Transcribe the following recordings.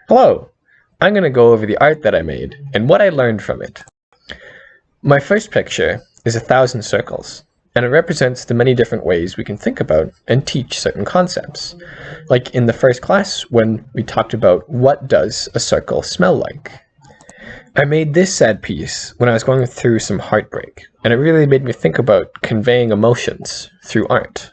Hello! I'm going to go over the art that I made and what I learned from it. My first picture is 1,000 circles, and it represents the many different ways we can think about and teach certain concepts. Like in the first class when we talked about what does a circle smell like. I made this sad piece when I was going through some heartbreak, and it really made me think about conveying emotions through art.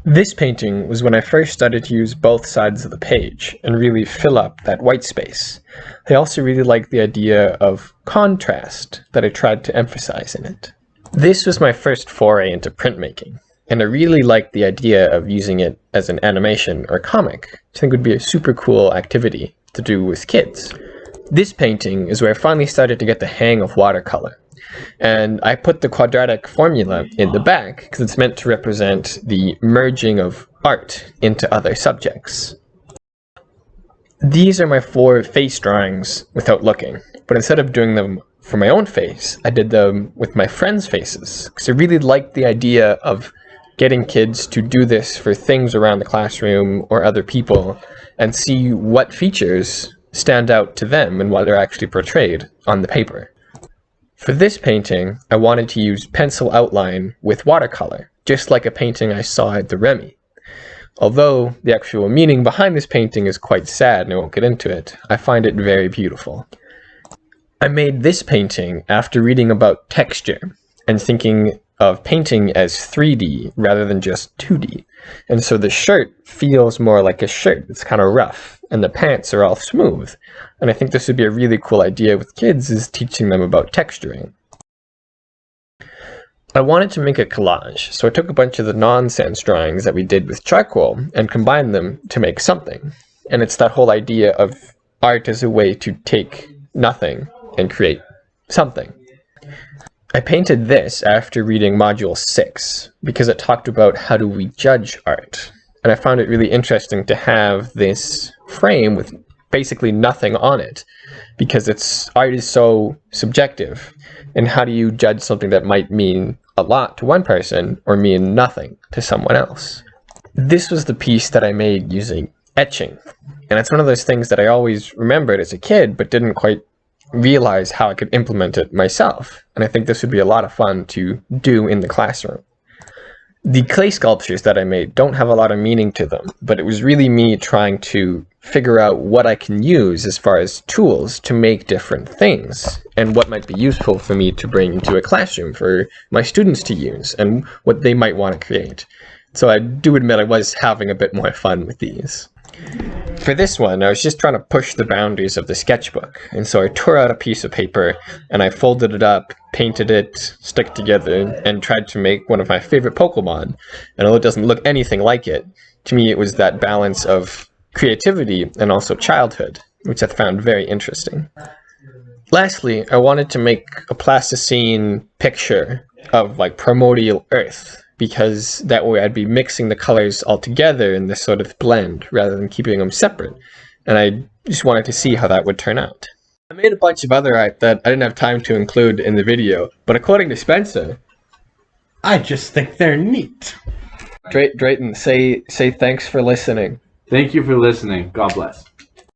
This painting was when I first started to use both sides of the page and really fill up that white space. I also really liked the idea of contrast that I tried to emphasize in it. This was my first foray into printmaking, and I really liked the idea of using it as an animation or comic, which I think would be a super cool activity to do with kids. This painting is where I finally started to get the hang of watercolor. And I put the quadratic formula in the back because it's meant to represent the merging of art into other subjects. These are my 4 face drawings without looking, but instead of doing them for my own face, I did them with my friends' faces because I really liked the idea of getting kids to do this for things around the classroom or other people and see what features stand out to them and what are actually portrayed on the paper. For this painting, I wanted to use pencil outline with watercolor, just like a painting I saw at the Remy. Although the actual meaning behind this painting is quite sad and I won't get into it, I find it very beautiful. I made this painting after reading about texture and thinking of painting as 3D rather than just 2D. And so the shirt feels more like a shirt. It's kind of rough, and the pants are all smooth. And I think this would be a really cool idea with kids, is teaching them about texturing. I wanted to make a collage, so I took a bunch of the nonsense drawings that we did with charcoal and combined them to make something. And it's that whole idea of art as a way to take nothing and create something. I painted this after reading Module 6 because it talked about how do we judge art. And I found it really interesting to have this frame with basically nothing on it because art is so subjective. And how do you judge something that might mean a lot to one person or mean nothing to someone else? This was the piece that I made using etching. And it's one of those things that I always remembered as a kid but didn't quite realize how I could implement it myself, and I think this would be a lot of fun to do in the classroom. The clay sculptures that I made don't have a lot of meaning to them, but it was really me trying to figure out what I can use as far as tools to make different things, and what might be useful for me to bring into a classroom for my students to use, and what they might want to create. So I do admit I was having a bit more fun with these. For this one, I was just trying to push the boundaries of the sketchbook, and so I tore out a piece of paper and I folded it up, painted it, stuck it together, and tried to make one of my favorite Pokemon. And although it doesn't look anything like it, to me it was that balance of creativity and also childhood, which I found very interesting. Lastly, I wanted to make a plasticine picture of like primordial Earth, because that way I'd be mixing the colors all together in this sort of blend rather than keeping them separate. And I just wanted to see how that would turn out. I made a bunch of other art that I didn't have time to include in the video, but according to Spencer, I just think they're neat. Drayton, say thanks for listening. Thank you for listening. God bless.